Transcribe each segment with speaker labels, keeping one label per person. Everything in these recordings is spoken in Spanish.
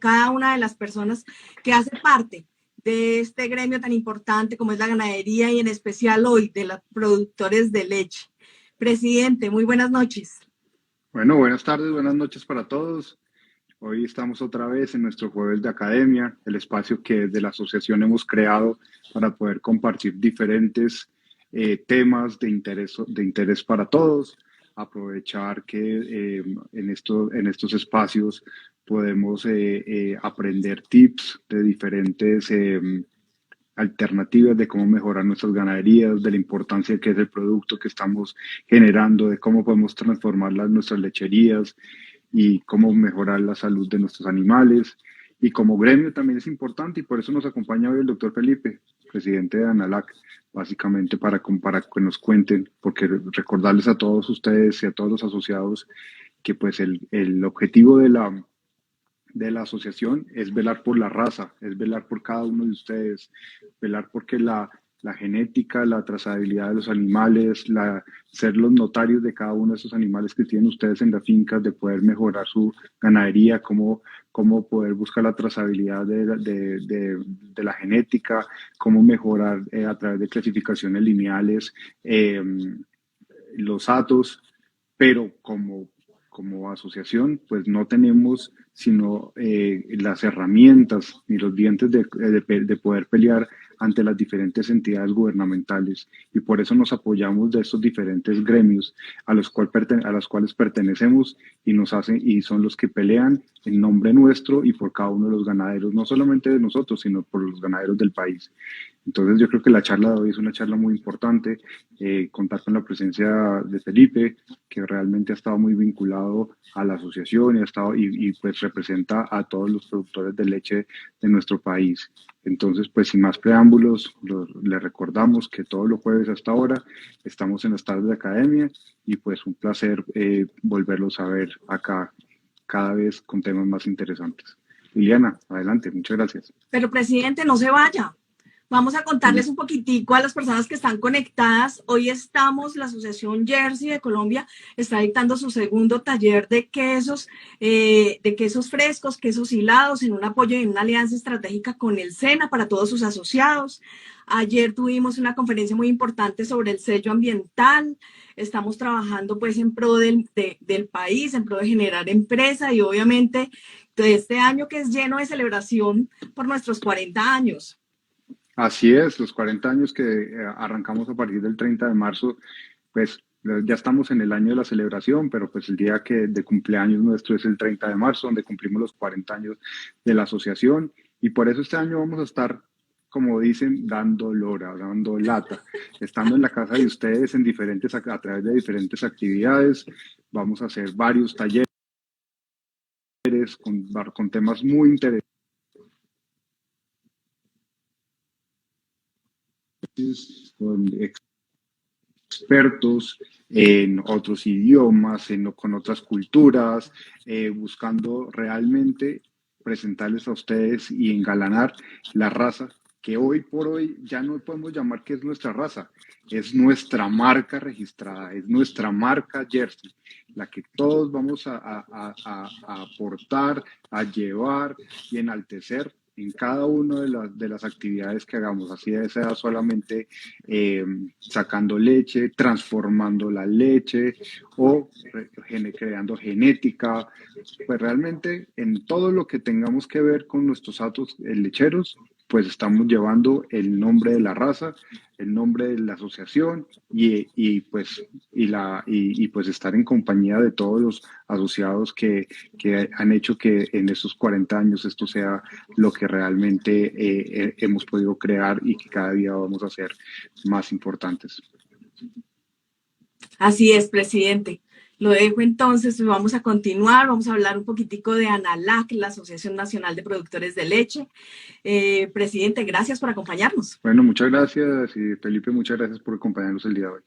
Speaker 1: cada una de las personas que hace parte de este gremio tan importante como es la ganadería y en especial hoy de los productores de leche. Presidente, muy buenas noches.
Speaker 2: Bueno, buenas tardes, buenas noches para todos. Hoy estamos otra vez en nuestro jueves de academia, el espacio que desde la asociación hemos creado para poder compartir diferentes temas de interés para todos, aprovechar que en estos espacios podemos aprender tips de diferentes alternativas de cómo mejorar nuestras ganaderías, de la importancia que es el producto que estamos generando, de cómo podemos transformar nuestras lecherías y cómo mejorar la salud de nuestros animales. Y como gremio también es importante y por eso nos acompaña hoy el doctor Felipe, presidente de ANALAC, básicamente para que nos cuenten, porque recordarles a todos ustedes y a todos los asociados que pues el objetivo de la asociación es velar por la raza, es velar por cada uno de ustedes, velar porque la genética, la trazabilidad de los animales, ser los notarios de cada uno de esos animales que tienen ustedes en las fincas, de poder mejorar su ganadería, cómo poder buscar la trazabilidad de la genética, cómo mejorar a través de clasificaciones lineales los hatos, pero como asociación, pues no tenemos sino las herramientas ni los dientes de poder pelear ante las diferentes entidades gubernamentales y por eso nos apoyamos de estos diferentes gremios a los cuales pertenecemos y son los que pelean en nombre nuestro y por cada uno de los ganaderos, no solamente de nosotros, sino por los ganaderos del país. Entonces yo creo que la charla de hoy es una charla muy importante, contar con la presencia de Felipe, que realmente ha estado muy vinculado a la asociación y pues representa a todos los productores de leche de nuestro país. Entonces, pues sin más preámbulos, le recordamos que todos los jueves hasta ahora estamos en las tardes de academia y pues un placer volverlos a ver acá cada vez con temas más interesantes. Liliana, adelante, muchas gracias.
Speaker 1: Pero presidente, no se vaya. Vamos a contarles un poquitico a las personas que están conectadas. Hoy la Asociación Jersey de Colombia está dictando su segundo taller de quesos frescos, quesos hilados, en un apoyo y en una alianza estratégica con el SENA para todos sus asociados. Ayer tuvimos una conferencia muy importante sobre el sello ambiental. Estamos trabajando pues en pro del país, en pro de generar empresa y obviamente de este año que es lleno de celebración por nuestros 40 años.
Speaker 2: Así es, los 40 años que arrancamos a partir del 30 de marzo, pues ya estamos en el año de la celebración, pero pues el día de cumpleaños nuestro es el 30 de marzo, donde cumplimos los 40 años de la asociación y por eso este año vamos a estar, como dicen, dando lora, dando lata, estando en la casa de ustedes a través de diferentes actividades. Vamos a hacer varios talleres con temas muy interesantes, con expertos en otros idiomas, con otras culturas, buscando realmente presentarles a ustedes y engalanar la raza que hoy por hoy ya no podemos llamar que es nuestra raza, es nuestra marca registrada, es nuestra marca Jersey, la que todos vamos a aportar, a llevar y enaltecer en cada una de las actividades que hagamos, así sea solamente sacando leche, transformando la leche o creando genética, pues realmente en todo lo que tengamos que ver con nuestros actos lecheros, pues estamos llevando el nombre de la raza, el nombre de la asociación pues estar en compañía de todos los asociados que han hecho que en estos 40 años esto sea lo que realmente hemos podido crear y que cada día vamos a ser más importantes.
Speaker 1: Así es, presidente. Lo dejo entonces, vamos a continuar, vamos a hablar un poquitico de ANALAC, la Asociación Nacional de Productores de Leche. Presidente, gracias por acompañarnos.
Speaker 2: Bueno, muchas gracias y Felipe, muchas gracias por acompañarnos el día de hoy.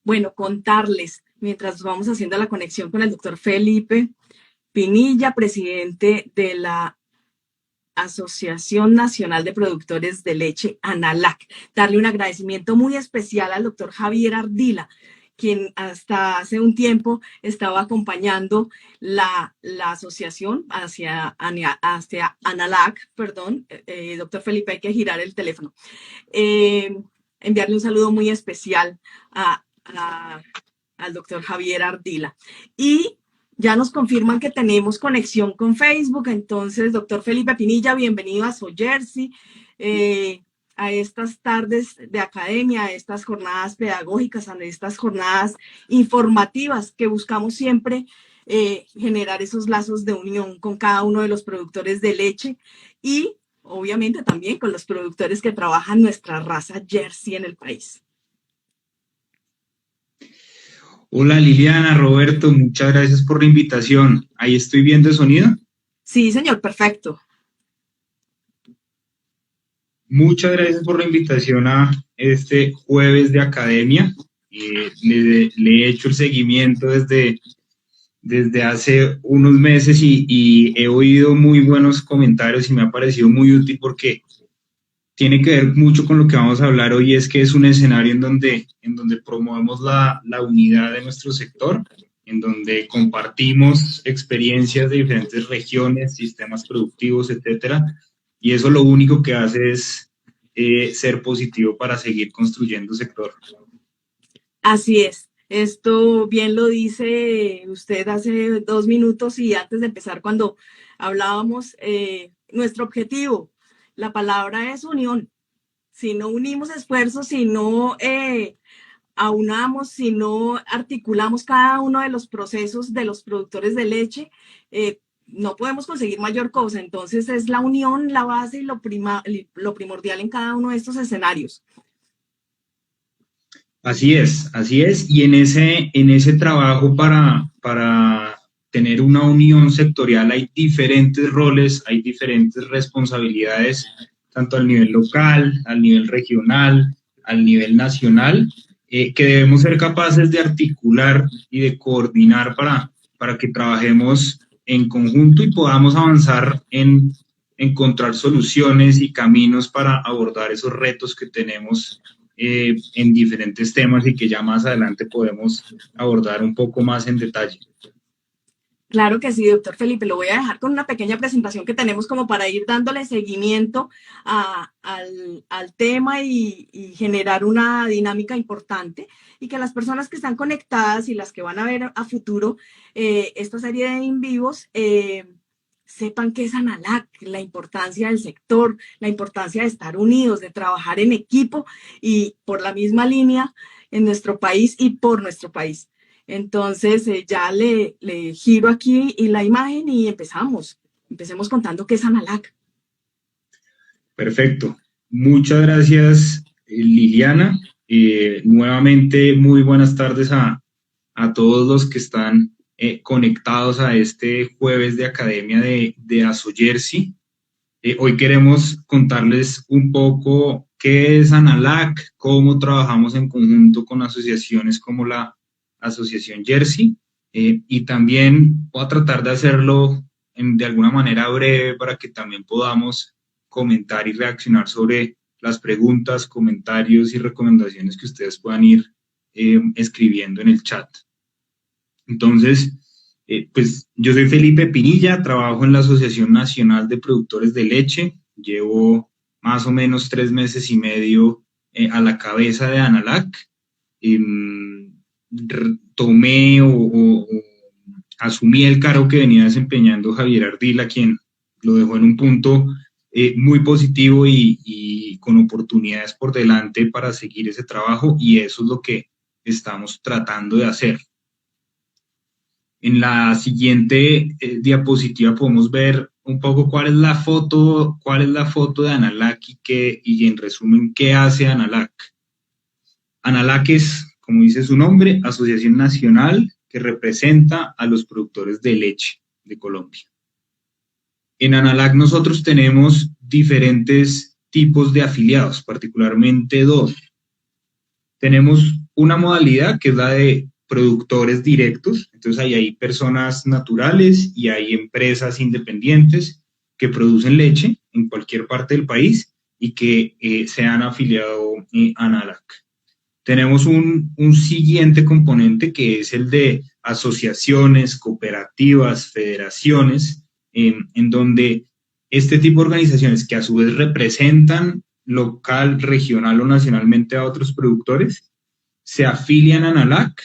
Speaker 1: Bueno, contarles, mientras vamos haciendo la conexión con el doctor Felipe Pinilla, presidente de la Asociación Nacional de Productores de Leche, ANALAC. Darle un agradecimiento muy especial al doctor Javier Ardila, quien hasta hace un tiempo estaba acompañando la asociación hacia ANALAC, perdón, doctor Felipe, hay que girar el teléfono. Enviarle un saludo muy especial al doctor Javier Ardila. Y ya nos confirman que tenemos conexión con Facebook, entonces, doctor Felipe Pinilla, bienvenido a SoJersey, a estas tardes de academia, a estas jornadas pedagógicas, a estas jornadas informativas que buscamos siempre generar esos lazos de unión con cada uno de los productores de leche y obviamente también con los productores que trabajan nuestra raza Jersey en el país.
Speaker 3: Hola Liliana, Roberto, muchas gracias por la invitación. ¿Ahí estoy viendo el sonido?
Speaker 1: Sí, señor, perfecto.
Speaker 3: Muchas gracias por la invitación a este jueves de academia. Le he hecho el seguimiento desde hace unos meses y he oído muy buenos comentarios y me ha parecido muy útil porque tiene que ver mucho con lo que vamos a hablar hoy, es que es un escenario en donde promovemos la unidad de nuestro sector, en donde compartimos experiencias de diferentes regiones, sistemas productivos, etcétera, y eso lo único que hace es ser positivo para seguir construyendo sector.
Speaker 1: Así es. Esto bien lo dice usted hace 2 minutos y antes de empezar cuando hablábamos, nuestro objetivo, la palabra es unión. Si no unimos esfuerzos, si no aunamos, si no articulamos cada uno de los procesos de los productores de leche, no podemos conseguir mayor cosa. Entonces es la unión, la base y lo primordial en cada uno de estos escenarios.
Speaker 3: Así es, y en ese trabajo para tener una unión sectorial hay diferentes roles, hay diferentes responsabilidades, tanto al nivel local, al nivel regional, al nivel nacional, que debemos ser capaces de articular y de coordinar para que trabajemos en conjunto y podamos avanzar en encontrar soluciones y caminos para abordar esos retos que tenemos en diferentes temas y que ya más adelante podemos abordar un poco más en detalle.
Speaker 1: Claro que sí, doctor Felipe. Lo voy a dejar con una pequeña presentación que tenemos como para ir dándole seguimiento al tema y generar una dinámica importante y que las personas que están conectadas y las que van a ver a futuro esta serie de en vivos sepan qué es ANALAC, la importancia del sector, la importancia de estar unidos, de trabajar en equipo y por la misma línea en nuestro país y por nuestro país. Entonces ya le giro aquí y la imagen y empecemos contando qué es ANALAC.
Speaker 3: Perfecto. Muchas gracias, Liliana. Nuevamente, muy buenas tardes a todos los que están conectados a este jueves de Academia de SoJersey. Hoy queremos contarles un poco qué es ANALAC, cómo trabajamos en conjunto con asociaciones como la Asociación Jersey, y también voy a tratar de hacerlo de alguna manera breve para que también podamos comentar y reaccionar sobre las preguntas, comentarios y recomendaciones que ustedes puedan ir escribiendo en el chat. Entonces, pues yo soy Felipe Pinilla, trabajo en la Asociación Nacional de Productores de Leche, llevo más o menos 3 meses y medio a la cabeza de ANALAC. Tomé o asumí el cargo que venía desempeñando Javier Ardila, quien lo dejó en un punto muy positivo y con oportunidades por delante para seguir ese trabajo, y eso es lo que estamos tratando de hacer. En la siguiente diapositiva podemos ver un poco cuál es la foto de ANALAC y en resumen qué hace ANALAC. ANALAC es, como dice su nombre, Asociación Nacional que representa a los productores de leche de Colombia. En ANALAC nosotros tenemos diferentes tipos de afiliados, particularmente 2. Tenemos una modalidad que es la de productores directos, entonces ahí hay personas naturales y hay empresas independientes que producen leche en cualquier parte del país y que se han afiliado a ANALAC. Tenemos un siguiente componente que es el de asociaciones, cooperativas, federaciones, en donde este tipo de organizaciones que a su vez representan local, regional o nacionalmente a otros productores, se afilian a ANALAC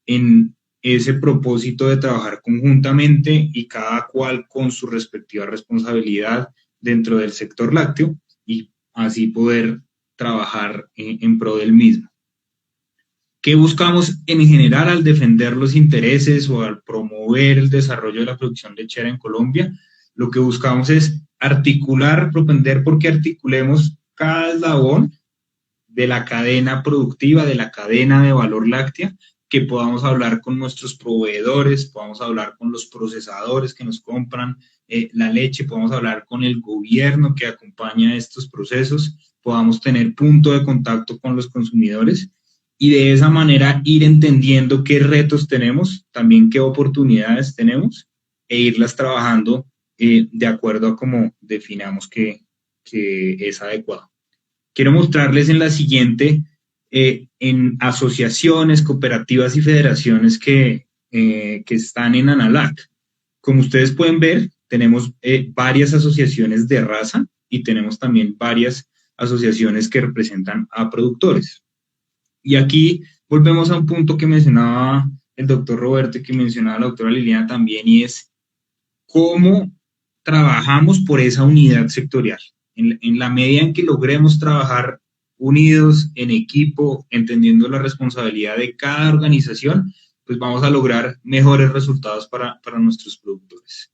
Speaker 3: en ese propósito de trabajar conjuntamente y cada cual con su respectiva responsabilidad dentro del sector lácteo y así poder trabajar en pro del mismo. ¿Qué buscamos en general al defender los intereses o al promover el desarrollo de la producción lechera en Colombia? Lo que buscamos es articular, propender porque articulemos cada eslabón de la cadena productiva, de la cadena de valor láctea, que podamos hablar con nuestros proveedores, podamos hablar con los procesadores que nos compran la leche, podamos hablar con el gobierno que acompaña estos procesos, podamos tener punto de contacto con los consumidores y de esa manera ir entendiendo qué retos tenemos, también qué oportunidades tenemos e irlas trabajando de acuerdo a cómo definamos que es adecuado. Quiero mostrarles en la siguiente, en asociaciones, cooperativas y federaciones que están en ANALAC. Como ustedes pueden ver, tenemos varias asociaciones de raza y tenemos también varias asociaciones que representan a productores. Y aquí volvemos a un punto que mencionaba el doctor Roberto y que mencionaba la doctora Liliana también, y es cómo trabajamos por esa unidad sectorial. En la medida en que logremos trabajar unidos, en equipo, entendiendo la responsabilidad de cada organización, pues vamos a lograr mejores resultados para nuestros productores.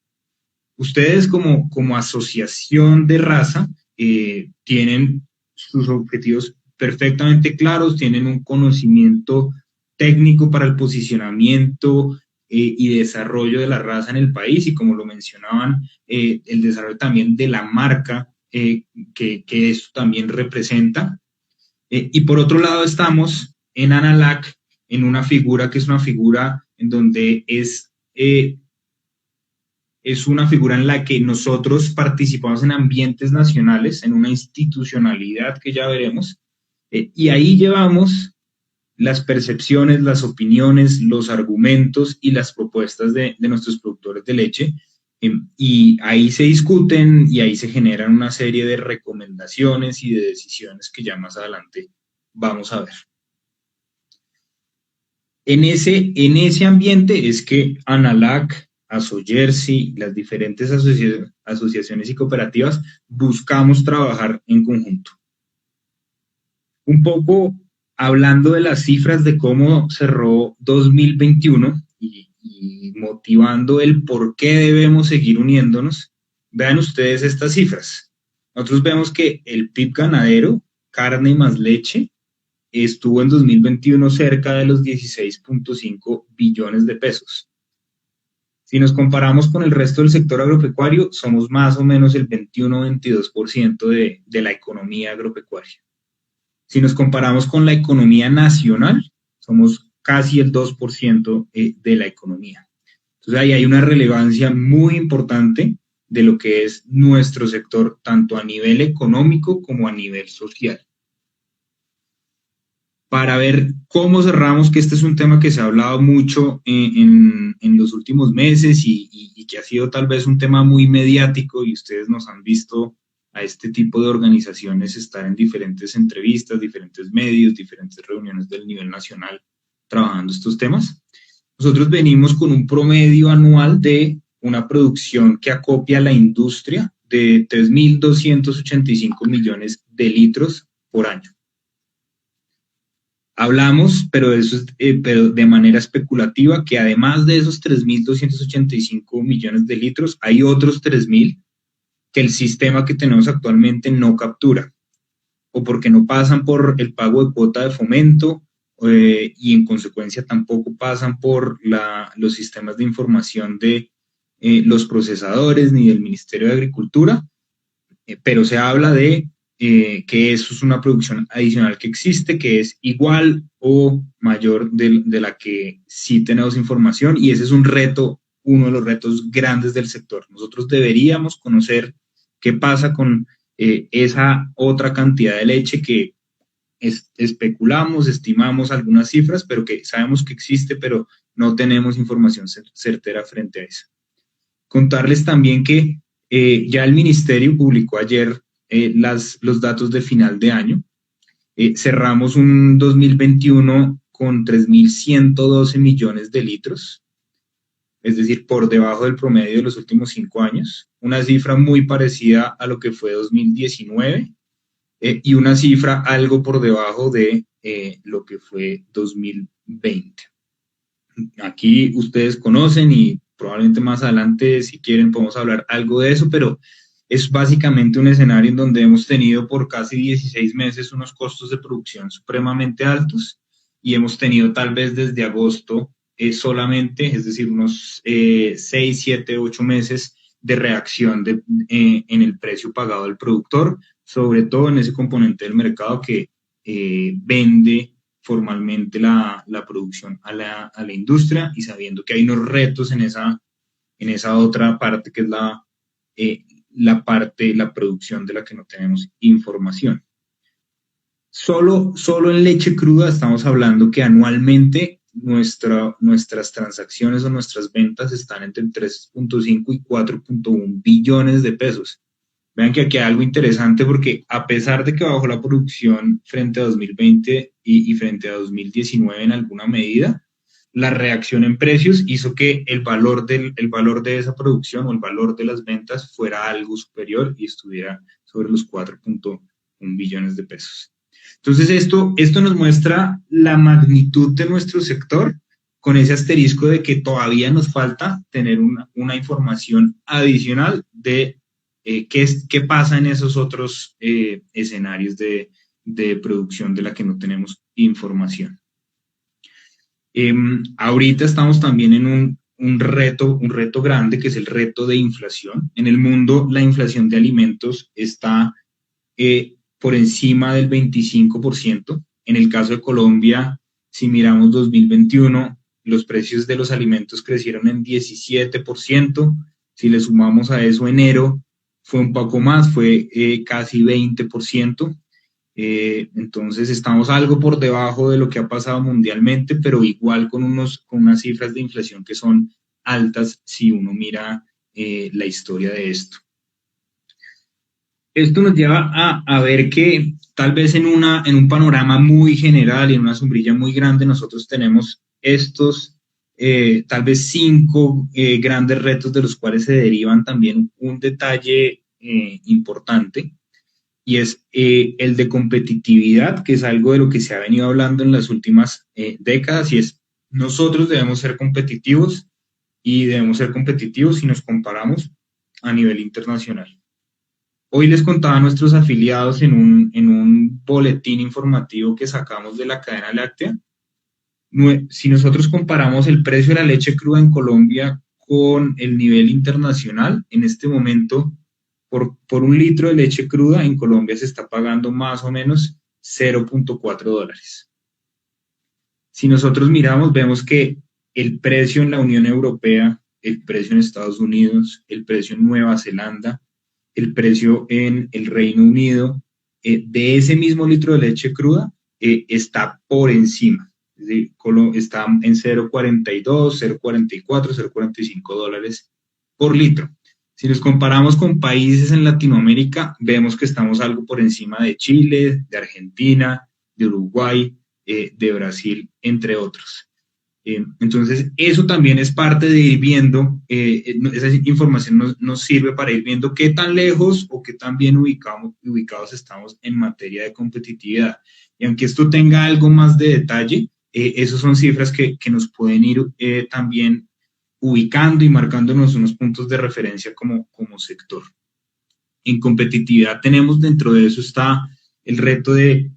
Speaker 3: Ustedes como asociación de raza tienen sus objetivos perfectamente claros, tienen un conocimiento técnico para el posicionamiento y desarrollo de la raza en el país y como lo mencionaban, el desarrollo también de la marca que esto también representa. Y por otro lado estamos en ANALAC en una figura que es una figura en donde es una figura en la que nosotros participamos en ambientes nacionales, en una institucionalidad que ya veremos, y ahí llevamos las percepciones, las opiniones, los argumentos y las propuestas de nuestros productores de leche, y ahí se discuten y ahí se generan una serie de recomendaciones y de decisiones que ya más adelante vamos a ver. En ese ambiente es que ANALAC, ASOYERSI, las diferentes asociaciones y cooperativas buscamos trabajar en conjunto. Un poco hablando de las cifras de cómo cerró 2021 y motivando el por qué debemos seguir uniéndonos, vean ustedes estas cifras. Nosotros vemos que el PIB ganadero, carne más leche, estuvo en 2021 cerca de los 16.5 billones de pesos. Si nos comparamos con el resto del sector agropecuario, somos más o menos el 21-22% de la economía agropecuaria. Si nos comparamos con la economía nacional, somos casi el 2% de la economía. Entonces ahí hay una relevancia muy importante de lo que es nuestro sector, tanto a nivel económico como a nivel social. Para ver cómo cerramos, que este es un tema que se ha hablado mucho en los últimos meses y que ha sido tal vez un tema muy mediático y ustedes nos han visto a este tipo de organizaciones estar en diferentes entrevistas, diferentes medios, diferentes reuniones del nivel nacional trabajando estos temas. Nosotros venimos con un promedio anual de una producción que acopia a la industria de 3.285 millones de litros por año. Hablamos, pero de manera especulativa, que además de esos 3.285 millones de litros, hay otros 3.000 que el sistema que tenemos actualmente no captura, o porque no pasan por el pago de cuota de fomento, y en consecuencia tampoco pasan por los sistemas de información de los procesadores ni del Ministerio de Agricultura, pero se habla de que eso es una producción adicional que existe, que es igual o mayor de la que sí tenemos información, y ese es un reto, uno de los retos grandes del sector. Nosotros deberíamos conocer qué pasa con esa otra cantidad de leche que especulamos, estimamos algunas cifras, pero que sabemos que existe, pero no tenemos información certera frente a eso. Contarles también que ya el ministerio publicó ayer los datos de final de año. Cerramos un 2021 con 3.112 millones de litros, es decir, por debajo del promedio de los últimos 5 años, una cifra muy parecida a lo que fue 2019 y una cifra algo por debajo de lo que fue 2020. Aquí ustedes conocen y probablemente más adelante, si quieren, podemos hablar algo de eso, pero es básicamente un escenario en donde hemos tenido por casi 16 meses unos costos de producción supremamente altos y hemos tenido tal vez desde agosto solamente, es decir, unos 6, 7, 8 meses de reacción en el precio pagado al productor, sobre todo en ese componente del mercado que vende formalmente la producción a la industria y sabiendo que hay unos retos en esa otra parte que es la producción de la que no tenemos información. Solo en leche cruda estamos hablando que anualmente nuestras transacciones o nuestras ventas están entre 3.5 y 4.1 billones de pesos. Vean que aquí hay algo interesante porque a pesar de que bajó la producción frente a 2020 y frente a 2019 en alguna medida, la reacción en precios hizo que el valor de esa producción o el valor de las ventas fuera algo superior y estuviera sobre los 4.1 billones de pesos. Entonces esto nos muestra la magnitud de nuestro sector con ese asterisco de que todavía nos falta tener una información adicional de qué pasa en esos otros escenarios de producción de la que no tenemos información. Ahorita estamos también en un reto grande que es el reto de inflación. En el mundo la inflación de alimentos está por encima del 25%. En el caso de Colombia, si miramos 2021, los precios de los alimentos crecieron en 17%. Si le sumamos a eso enero, fue un poco más, fue casi 20%. Entonces estamos algo por debajo de lo que ha pasado mundialmente, pero igual con unas cifras de inflación que son altas si uno mira la historia de esto. Esto nos lleva a ver que tal vez en un panorama muy general y en una sombrilla muy grande nosotros tenemos estos tal vez 5 grandes retos de los cuales se derivan también un detalle importante. Y es el de competitividad, que es algo de lo que se ha venido hablando en las últimas décadas, y es nosotros debemos ser competitivos y debemos ser competitivos si nos comparamos a nivel internacional. Hoy les contaba a nuestros afiliados en un boletín informativo que sacamos de la cadena láctea. Si nosotros comparamos el precio de la leche cruda en Colombia con el nivel internacional, en este momento por un litro de leche cruda en Colombia se está pagando más o menos $0.4. Si nosotros miramos, vemos que el precio en la Unión Europea, el precio en Estados Unidos, el precio en Nueva Zelanda, el precio en el Reino Unido, de ese mismo litro de leche cruda, está por encima. Es decir, está en $0.42, $0.44, $0.45 por litro. Si nos comparamos con países en Latinoamérica, vemos que estamos algo por encima de Chile, de Argentina, de Uruguay, de Brasil, entre otros. Entonces, eso también es parte de ir viendo, esa información nos sirve para ir viendo qué tan lejos o qué tan bien ubicados estamos en materia de competitividad. Y aunque esto tenga algo más de detalle, esas son cifras que nos pueden ir también ubicando y marcándonos unos puntos de referencia como sector. En competitividad tenemos dentro de eso está el reto de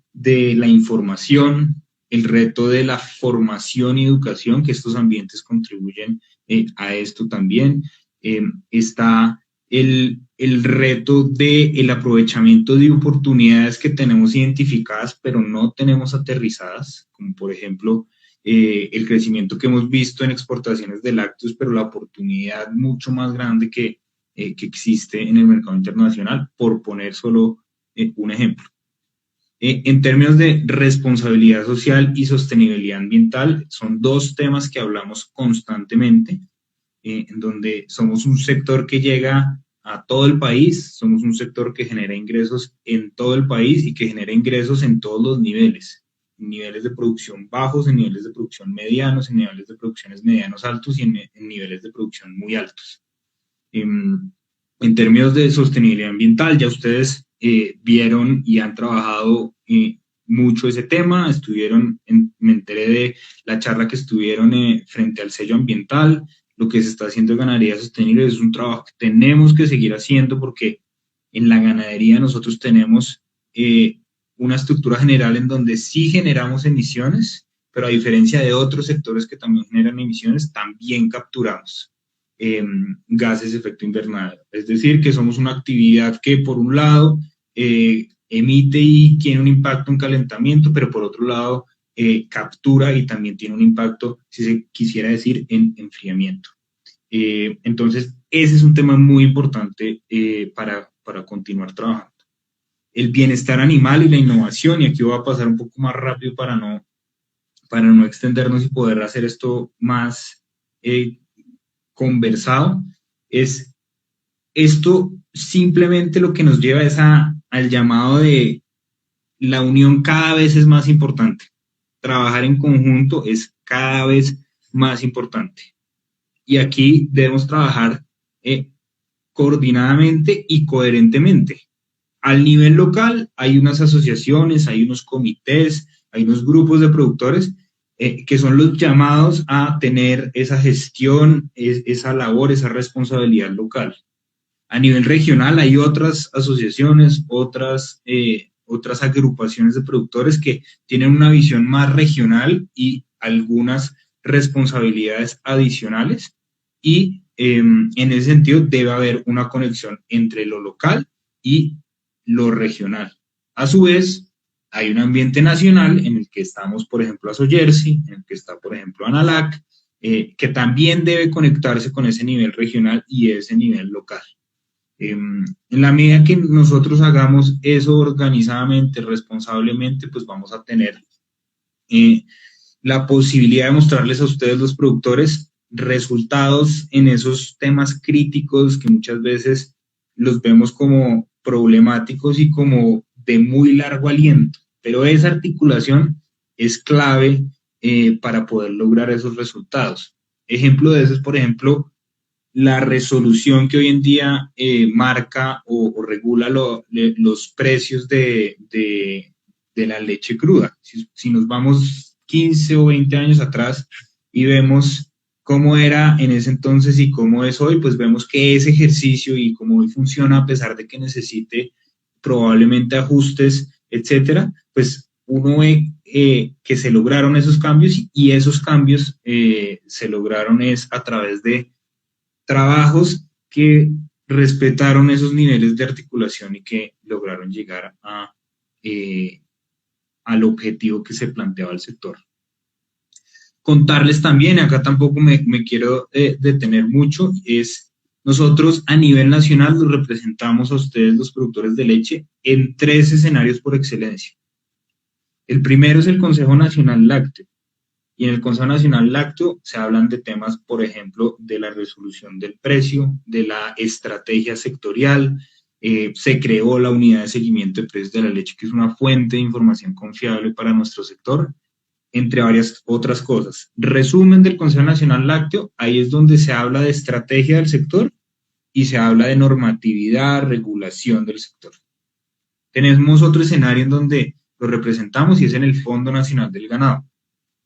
Speaker 3: la información, el reto de la formación y educación, que estos ambientes contribuyen a esto también. Está el reto del aprovechamiento de oportunidades que tenemos identificadas, pero no tenemos aterrizadas, como por ejemplo el crecimiento que hemos visto en exportaciones de lácteos, pero la oportunidad mucho más grande que existe en el mercado internacional, por poner solo un ejemplo. En términos de responsabilidad social y sostenibilidad ambiental, son dos temas que hablamos constantemente, en donde somos un sector que llega a todo el país, somos un sector que genera ingresos en todo el país y que genera ingresos en todos los niveles, en niveles de producción bajos, en niveles de producción medianos, en niveles de producciones medianos altos y en niveles de producción muy altos. En términos de sostenibilidad ambiental, ya ustedes vieron y han trabajado mucho ese tema, me enteré de la charla que estuvieron frente al sello ambiental. Lo que se está haciendo en ganadería sostenible es un trabajo que tenemos que seguir haciendo, porque en la ganadería nosotros tenemos una estructura general en donde sí generamos emisiones, pero a diferencia de otros sectores que también generan emisiones, también capturamos gases de efecto invernadero. Es decir, que somos una actividad que por un lado emite y tiene un impacto en calentamiento, pero por otro lado captura y también tiene un impacto, si se quisiera decir, en enfriamiento. Entonces, ese es un tema muy importante para continuar trabajando. El bienestar animal y la innovación, y aquí voy a pasar un poco más rápido para no extendernos y poder hacer esto más conversado, es esto simplemente lo que nos lleva es al llamado de la unión cada vez es más importante. Trabajar en conjunto es cada vez más importante. Y aquí debemos trabajar coordinadamente y coherentemente. Al nivel local hay unas asociaciones, hay unos comités, hay unos grupos de productores que son los llamados a tener esa gestión, esa labor, esa responsabilidad local. A nivel regional hay otras asociaciones, otras agrupaciones de productores que tienen una visión más regional y algunas responsabilidades adicionales, y en ese sentido debe haber una conexión entre lo local y lo regional. A su vez, hay un ambiente nacional en el que estamos, por ejemplo, ASOYERSI, en el que está, por ejemplo, ANALAC, que también debe conectarse con ese nivel regional y ese nivel local. En la medida que nosotros hagamos eso organizadamente, responsablemente, pues vamos a tener la posibilidad de mostrarles a ustedes, los productores, resultados en esos temas críticos que muchas veces los vemos como problemáticos y como de muy largo aliento, pero esa articulación es clave para poder lograr esos resultados. Ejemplo de eso es, por ejemplo, la resolución que hoy en día marca o regula los precios de la leche cruda. Si nos vamos 15 o 20 años atrás y vemos cómo era en ese entonces y cómo es hoy, pues vemos que ese ejercicio y cómo hoy funciona, a pesar de que necesite probablemente ajustes, etcétera, pues uno ve que se lograron esos cambios, y esos cambios se lograron es a través de trabajos que respetaron esos niveles de articulación y que lograron llegar al objetivo que se planteaba el sector. Contarles también, acá tampoco me quiero detener mucho, es nosotros a nivel nacional los representamos a ustedes, los productores de leche, en 3 escenarios por excelencia. El primero es el Consejo Nacional Lácteo, y en el Consejo Nacional Lácteo se hablan de temas, por ejemplo, de la resolución del precio, de la estrategia sectorial. Se creó la unidad de seguimiento de precios de la leche, que es una fuente de información confiable para nuestro sector, entre varias otras cosas. Resumen del Consejo Nacional Lácteo, ahí es donde se habla de estrategia del sector y se habla de normatividad, regulación del sector. Tenemos otro escenario en donde lo representamos, y es en el Fondo Nacional del Ganado.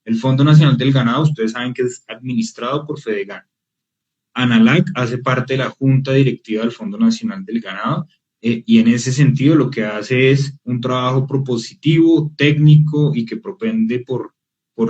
Speaker 3: El Fondo Nacional del Ganado, ustedes saben que es administrado por Fedegan. ANALAC hace parte de la Junta Directiva del Fondo Nacional del Ganado, y en ese sentido lo que hace es un trabajo propositivo, técnico, y que propende por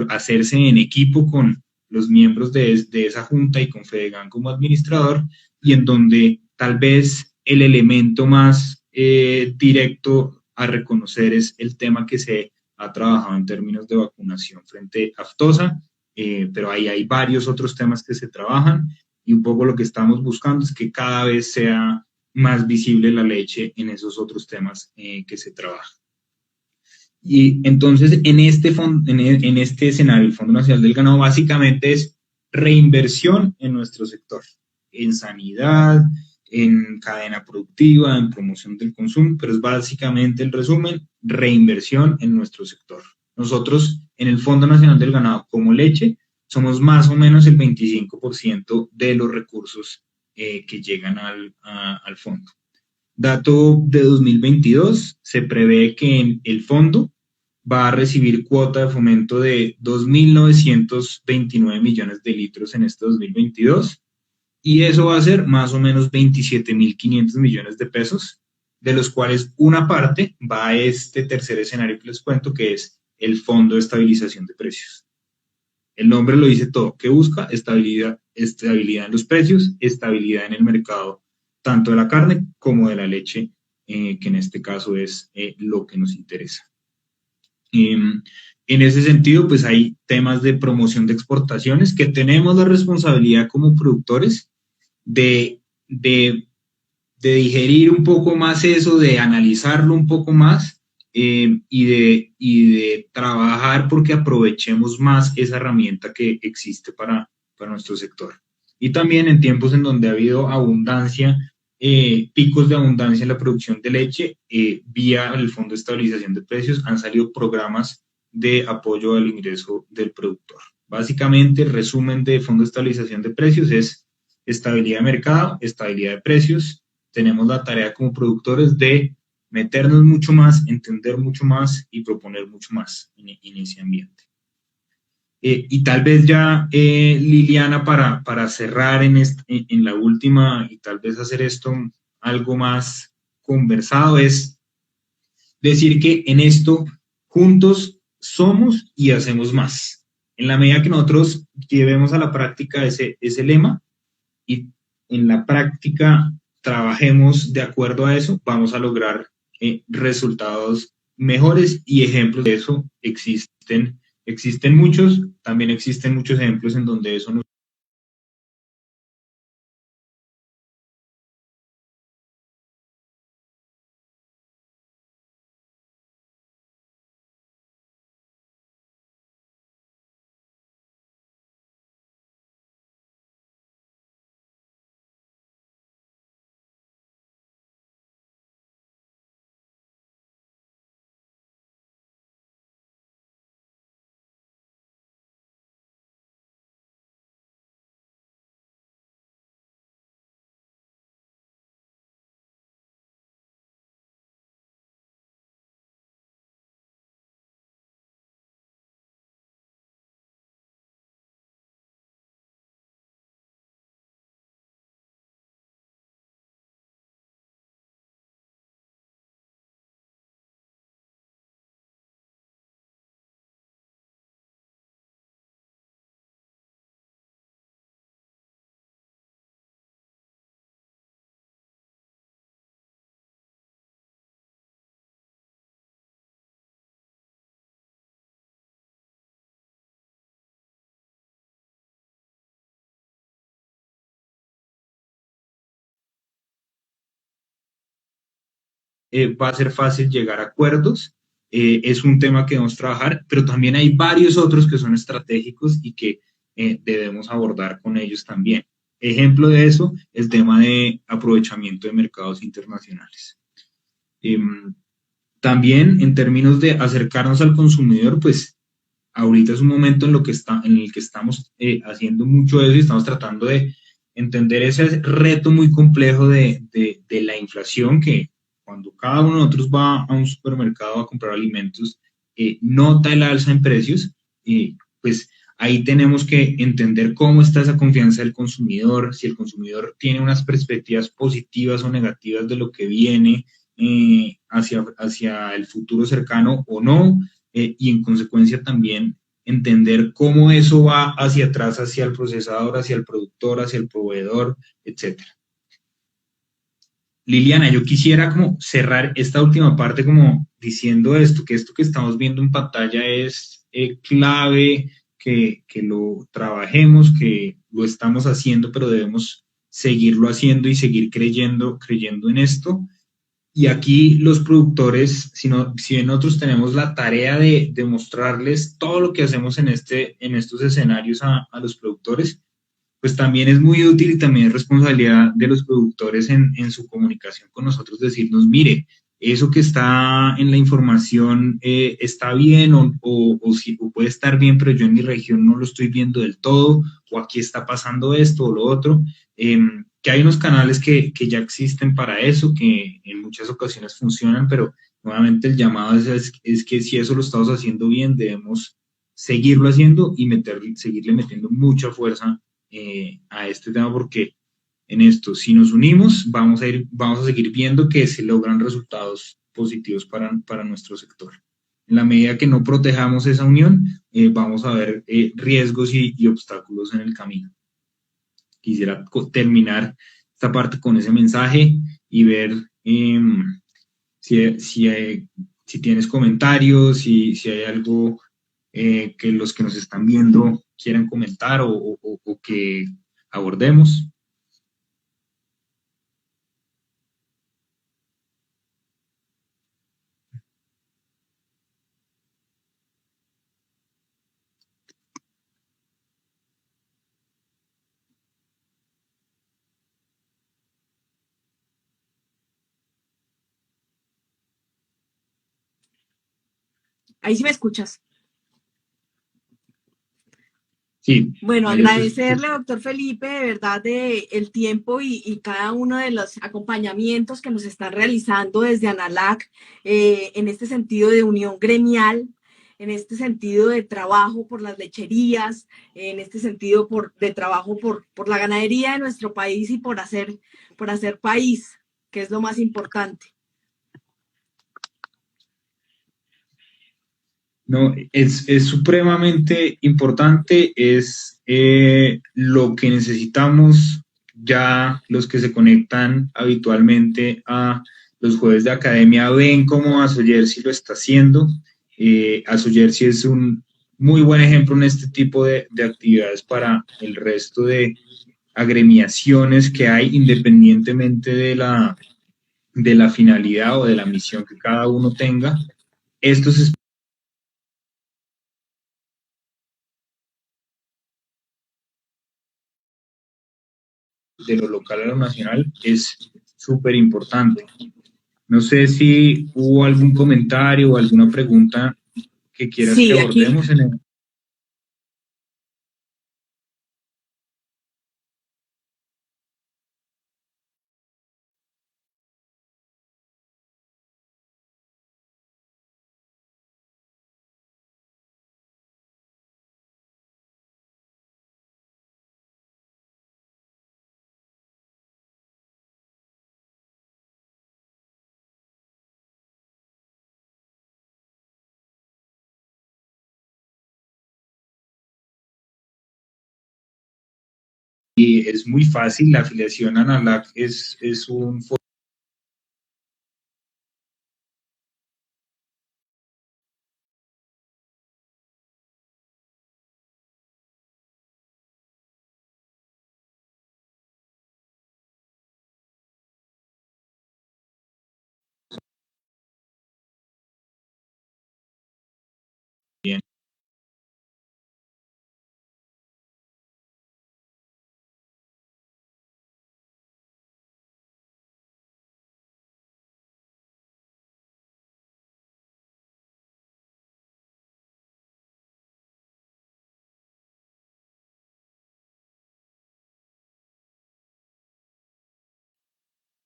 Speaker 3: hacerse en equipo con los miembros de esa Junta y con Fedegan como administrador, y en donde tal vez el elemento más directo a reconocer es el tema que se ha trabajado en términos de vacunación frente a aftosa, pero ahí hay varios otros temas que se trabajan, y un poco lo que estamos buscando es que cada vez sea más visible la leche en esos otros temas que se trabajan. Y entonces en este escenario, el Fondo Nacional del Ganado básicamente es reinversión en nuestro sector, en sanidad, en cadena productiva, en promoción del consumo, pero es básicamente el resumen, reinversión en nuestro sector. Nosotros en el Fondo Nacional del Ganado, como leche, somos más o menos el 25% de los recursos que llegan al fondo. Dato de 2022, se prevé que el fondo va a recibir cuota de fomento de 2.929 millones de litros en este 2022, y eso va a ser más o menos 27.500 millones de pesos, de los cuales una parte va a este tercer escenario que les cuento, que es el Fondo de Estabilización de Precios. El nombre lo dice todo, que busca estabilidad en los precios, estabilidad en el mercado, tanto de la carne como de la leche, que en este caso es lo que nos interesa. En ese sentido, pues hay temas de promoción de exportaciones que tenemos la responsabilidad como productores de digerir un poco más eso, de analizarlo un poco más y de trabajar porque aprovechemos más esa herramienta que existe para nuestro sector. Y también en tiempos en donde ha habido abundancia, picos de abundancia en la producción de leche, vía el Fondo de Estabilización de Precios, han salido programas de apoyo al ingreso del productor. Básicamente, el resumen de Fondo de Estabilización de Precios es estabilidad de mercado, estabilidad de precios. Tenemos la tarea como productores de meternos mucho más, entender mucho más y proponer mucho más en ese ambiente. Y tal vez ya, Liliana, para cerrar en la última y tal vez hacer esto algo más conversado, es decir que en esto juntos somos y hacemos más. En la medida que nosotros llevemos a la práctica ese lema y en la práctica trabajemos de acuerdo a eso, vamos a lograr resultados mejores, y ejemplos de eso existen muchos, también existen muchos ejemplos en donde eso no. Va a ser fácil llegar a acuerdos, es un tema que debemos trabajar, pero también hay varios otros que son estratégicos y que debemos abordar con ellos también. Ejemplo de eso, el tema de aprovechamiento de mercados internacionales. También en términos de acercarnos al consumidor, pues ahorita es un momento en el que estamos haciendo mucho eso y estamos tratando de entender ese reto muy complejo de la inflación, que cuando cada uno de nosotros va a un supermercado a comprar alimentos, nota el alza en precios, pues ahí tenemos que entender cómo está esa confianza del consumidor, si el consumidor tiene unas perspectivas positivas o negativas de lo que viene hacia el futuro cercano o no, y en consecuencia también entender cómo eso va hacia atrás, hacia el procesador, hacia el productor, hacia el proveedor, etc. Liliana, yo quisiera como cerrar esta última parte como diciendo esto que estamos viendo en pantalla es clave, que lo trabajemos, que lo estamos haciendo, pero debemos seguirlo haciendo y seguir creyendo en esto. Y aquí los productores, si bien nosotros tenemos la tarea de mostrarles todo lo que hacemos en estos escenarios a los productores, pues también es muy útil y también es responsabilidad de los productores en su comunicación con nosotros decirnos, mire, eso que está en la información está bien o puede estar bien, pero yo en mi región no lo estoy viendo del todo, o aquí está pasando esto o lo otro. Que hay unos canales que ya existen para eso, que en muchas ocasiones funcionan, pero nuevamente el llamado es que si eso lo estamos haciendo bien, debemos seguirlo haciendo y seguirle metiendo mucha fuerza a este tema porque en esto, si nos unimos, vamos a seguir viendo que se logran resultados positivos para nuestro sector. En la medida que no protejamos esa unión, vamos a ver riesgos y obstáculos en el camino. Quisiera terminar esta parte con ese mensaje y ver si tienes comentarios, si hay algo que los que nos están viendo quieran comentar o que abordemos.
Speaker 1: Ahí sí me escuchas.
Speaker 3: Sí,
Speaker 1: Bueno,
Speaker 3: yo te escucho.
Speaker 1: agradecerle, doctor Felipe, de verdad, de el tiempo y cada uno de los acompañamientos que nos están realizando desde ANALAC en este sentido de unión gremial, en este sentido de trabajo por las lecherías, en este sentido de trabajo por la ganadería de nuestro país y por hacer país, que es lo más importante.
Speaker 3: No, es supremamente importante, es lo que necesitamos ya los que se conectan habitualmente a los jueves de academia ven cómo Asoyersey lo está haciendo. Asoyersey es un muy buen ejemplo en este tipo de actividades para el resto de agremiaciones que hay independientemente de la finalidad o de la misión que cada uno tenga. Estos de lo local a lo nacional es súper importante. No sé si hubo algún comentario o alguna pregunta que quieras que
Speaker 1: Sí, aquí
Speaker 3: abordemos en el... Y es muy fácil, la afiliación a NALAC es un bien.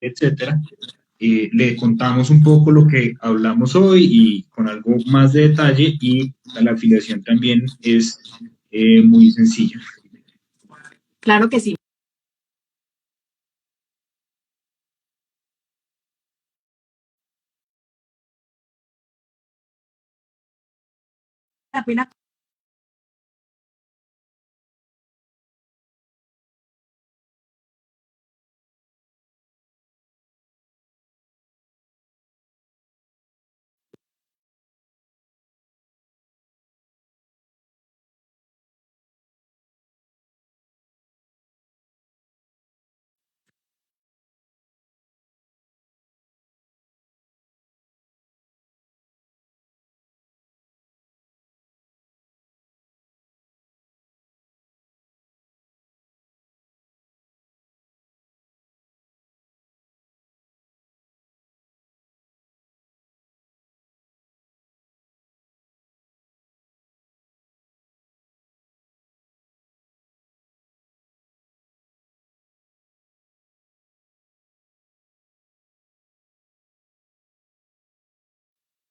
Speaker 3: Etcétera. Le contamos un poco lo que hablamos hoy y con algo más de detalle y la afiliación también es muy sencilla.
Speaker 1: claro que sí. La pena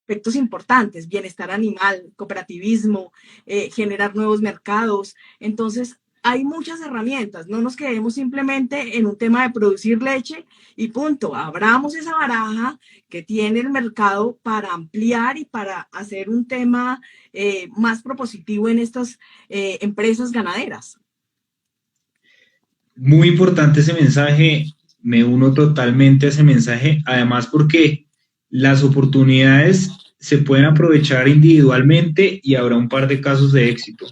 Speaker 1: aspectos importantes: bienestar animal, cooperativismo, generar nuevos mercados. Entonces, hay muchas herramientas, no nos quedemos simplemente en un tema de producir leche y punto. Abramos esa baraja que tiene el mercado para ampliar y para hacer un tema más propositivo en estas empresas ganaderas.
Speaker 3: Muy importante ese mensaje, me uno totalmente a ese mensaje, además porque las oportunidades se pueden aprovechar individualmente y habrá un par de casos de éxito.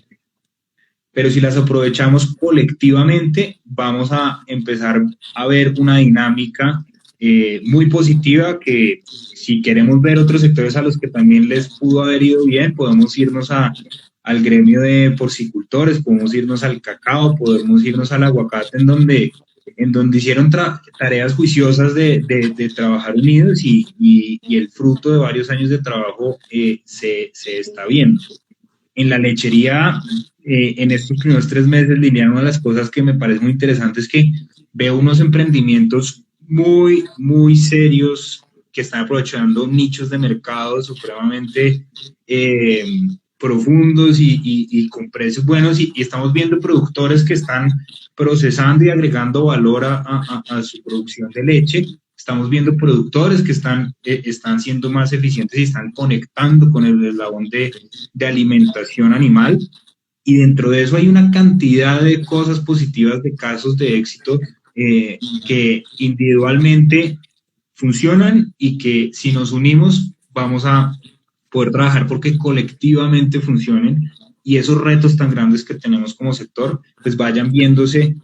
Speaker 3: Pero si las aprovechamos colectivamente, vamos a empezar a ver una dinámica muy positiva que si queremos ver otros sectores a los que también les pudo haber ido bien, podemos irnos al gremio de porcicultores, podemos irnos al cacao, podemos irnos al aguacate, en donde hicieron tareas juiciosas de trabajar unidos y el fruto de varios años de trabajo se está viendo. En la lechería, en estos primeros 3 meses, Liliana, una de las cosas que me parece muy interesante es que veo unos emprendimientos muy, muy serios que están aprovechando nichos de mercado supremamente profundos y con precios buenos, y estamos viendo productores que están procesando y agregando valor a su producción de leche. Estamos viendo productores que están siendo más eficientes y están conectando con el eslabón de alimentación animal, y dentro de eso hay una cantidad de cosas positivas, de casos de éxito que individualmente funcionan y que si nos unimos vamos a poder trabajar porque colectivamente funcionen, y esos retos tan grandes que tenemos como sector pues vayan viéndose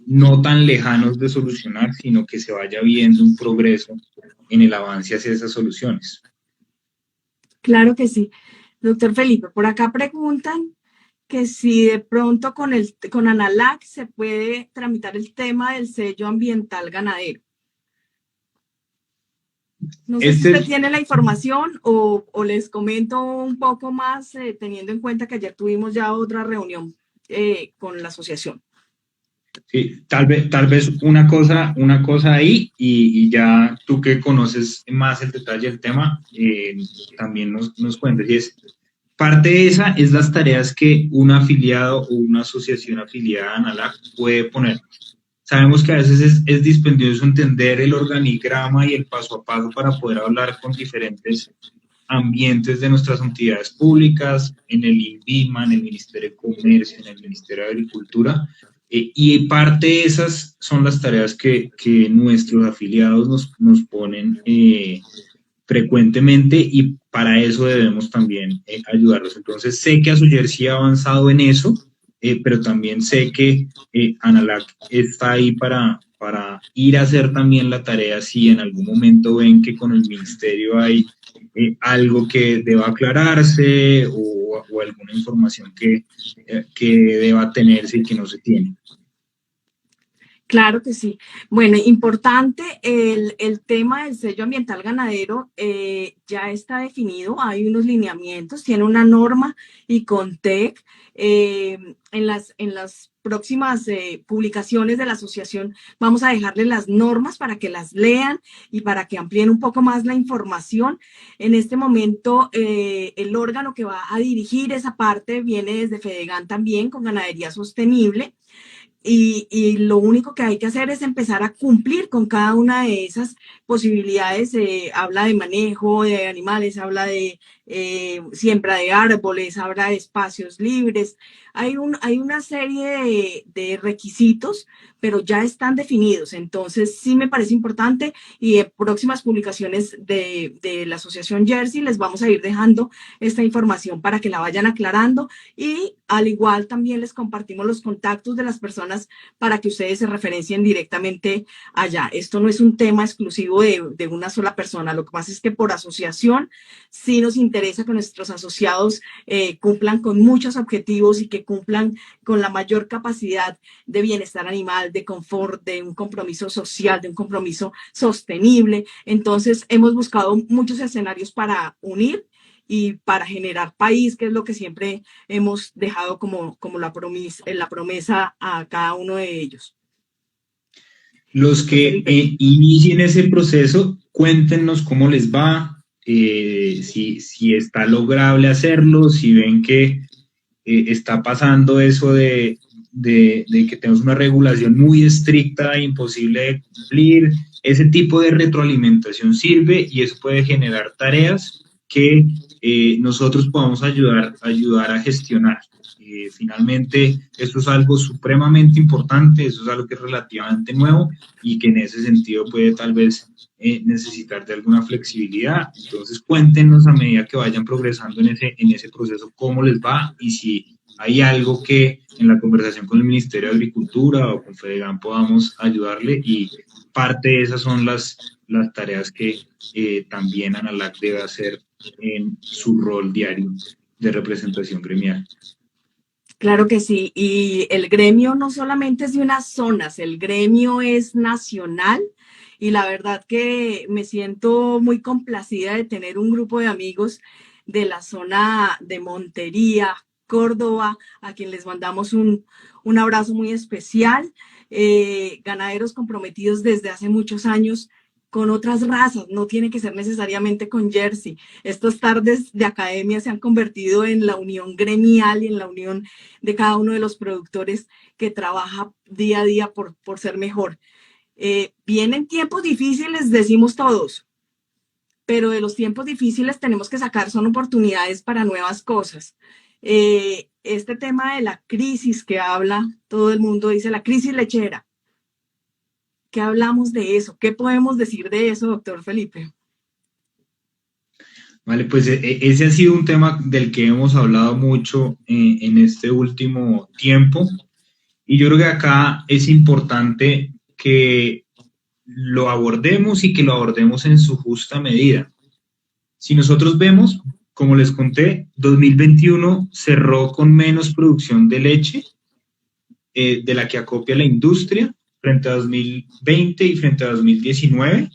Speaker 3: no tan lejanos de solucionar, sino que se vaya viendo un progreso en el avance hacia esas soluciones.
Speaker 1: Claro que sí. Doctor Felipe, por acá preguntan que si de pronto con ANALAC se puede tramitar el tema del sello ambiental ganadero. No sé si usted tiene la información o les comento un poco más, teniendo en cuenta que ayer tuvimos ya otra reunión con la asociación.
Speaker 3: Sí, tal vez una cosa ahí, y ya tú que conoces más el detalle del tema, también nos cuentes. Y es, parte de esa es las tareas que un afiliado o una asociación afiliada a ANALAC puede poner. Sabemos que a veces es dispendioso entender el organigrama y el paso a paso para poder hablar con diferentes ambientes de nuestras entidades públicas, en el INVIMA, en el Ministerio de Comercio, en el Ministerio de Agricultura, y parte de esas son las tareas que nuestros afiliados nos ponen frecuentemente, y para eso debemos también ayudarlos. Entonces sé que Asujersi ha avanzado en eso, pero también sé que ANALAC está ahí para ir a hacer también la tarea si en algún momento ven que con el ministerio hay algo que deba aclararse o alguna información que deba tenerse y que no se tiene.
Speaker 1: Claro que sí. Bueno, importante, el tema del sello ambiental ganadero ya está definido, hay unos lineamientos, tiene una norma y CONTEC. En las próximas publicaciones de la asociación vamos a dejarles las normas para que las lean y para que amplíen un poco más la información. En este momento, el órgano que va a dirigir esa parte viene desde FEDEGAN también, con Ganadería Sostenible. Y lo único que hay que hacer es empezar a cumplir con cada una de esas posibilidades. Habla de manejo de animales, habla de siembra de árboles, habla de espacios libres. Hay una serie de requisitos, pero ya están definidos. Entonces sí me parece importante, y en próximas publicaciones de la Asociación Jersey les vamos a ir dejando esta información para que la vayan aclarando, y al igual también les compartimos los contactos de las personas para que ustedes se referencien directamente allá. Esto no es un tema exclusivo de una sola persona. Lo que pasa es que por asociación sí nos interesa que nuestros asociados cumplan con muchos objetivos y que cumplan con la mayor capacidad de bienestar animal, de confort, de un compromiso social, de un compromiso sostenible. Entonces hemos buscado muchos escenarios para unir y para generar país, que es lo que siempre hemos dejado como la promesa a cada uno de ellos.
Speaker 3: Los que inicien ese proceso, cuéntenos cómo les va, si está lograble hacerlo, si ven que está pasando eso de que tenemos una regulación muy estricta e imposible de cumplir. Ese tipo de retroalimentación sirve y eso puede generar tareas que nosotros podamos ayudar a gestionar. Finalmente, esto es algo supremamente importante, eso es algo que es relativamente nuevo y que en ese sentido puede tal vez necesitar de alguna flexibilidad. Entonces, cuéntenos a medida que vayan progresando en ese proceso cómo les va y si hay algo que en la conversación con el Ministerio de Agricultura o con Fedegan podamos ayudarle, y parte de esas son las tareas que también ANALAC debe hacer en su rol diario de representación gremial.
Speaker 1: Claro que sí, y el gremio no solamente es de unas zonas, el gremio es nacional, y la verdad que me siento muy complacida de tener un grupo de amigos de la zona de Montería, Córdoba, a quien les mandamos un abrazo muy especial, ganaderos comprometidos desde hace muchos años con otras razas, no tiene que ser necesariamente con Jersey. Estas tardes de academia se han convertido en la unión gremial y en la unión de cada uno de los productores que trabaja día a día por ser mejor. Vienen tiempos difíciles, decimos todos, pero de los tiempos difíciles tenemos que sacar son oportunidades para nuevas cosas. Este tema de la crisis que habla todo el mundo, dice la crisis lechera. ¿Qué hablamos de eso? ¿Qué podemos decir de eso, doctor Felipe?
Speaker 3: Vale, pues ese ha sido un tema del que hemos hablado mucho en este último tiempo, y yo creo que acá es importante que lo abordemos y que lo abordemos en su justa medida. Si nosotros vemos, como les conté, 2021 cerró con menos producción de leche de la que acopia la industria frente a 2020 y frente a 2019,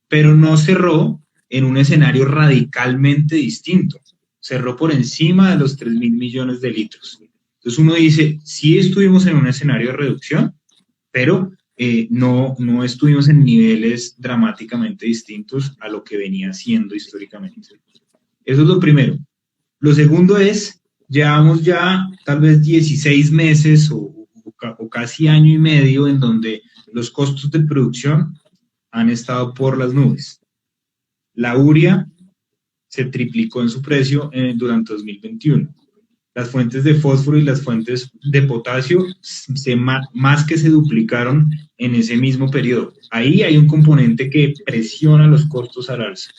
Speaker 3: pero no cerró en un escenario radicalmente distinto. Cerró por encima de los 3.000 millones de litros. Entonces uno dice, sí estuvimos en un escenario de reducción, pero no estuvimos en niveles dramáticamente distintos a lo que venía siendo históricamente. Eso es lo primero. Lo segundo es, llevamos ya tal vez 16 meses o casi año y medio en donde los costos de producción han estado por las nubes. La urea se triplicó en su precio durante 2021. Las fuentes de fósforo y las fuentes de potasio más que se duplicaron en ese mismo periodo. Ahí hay un componente que presiona los costos al alza.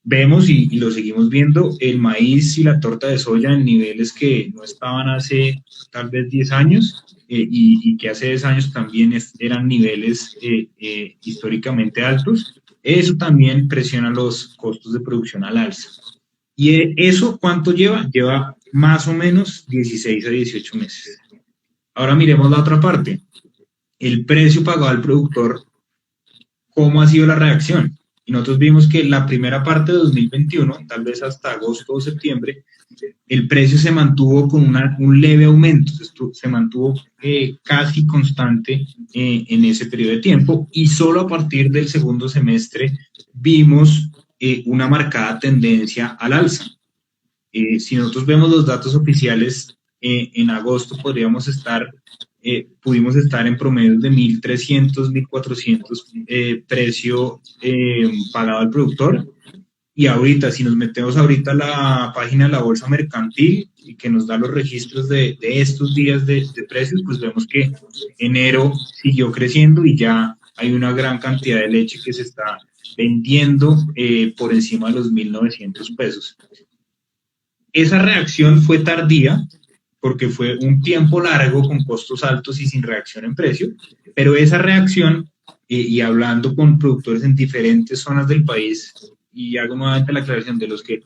Speaker 3: Vemos y lo seguimos viendo, el maíz y la torta de soya en niveles que no estaban hace tal vez 10 años y que hace 10 años también eran niveles históricamente altos. Eso también presiona los costos de producción al alza. ¿Y eso cuánto lleva? Lleva más o menos 16 a 18 meses. Ahora miremos la otra parte. El precio pagado al productor, ¿cómo ha sido la reacción? Y nosotros vimos que la primera parte de 2021, tal vez hasta agosto o septiembre, el precio se mantuvo con un leve aumento, se mantuvo casi constante en ese periodo de tiempo, y solo a partir del segundo semestre vimos una marcada tendencia al alza. Si nosotros vemos los datos oficiales, en agosto pudimos estar en promedio de 1.300, 1.400 precio pagado al productor. Y ahorita, si nos metemos ahorita a la página de la Bolsa Mercantil y que nos da los registros de estos días de precios, pues vemos que enero siguió creciendo y ya hay una gran cantidad de leche que se está vendiendo por encima de los 1.900 pesos. Esa reacción fue tardía, porque fue un tiempo largo con costos altos y sin reacción en precio, pero esa reacción, y hablando con productores en diferentes zonas del país, y hago nuevamente la aclaración de los que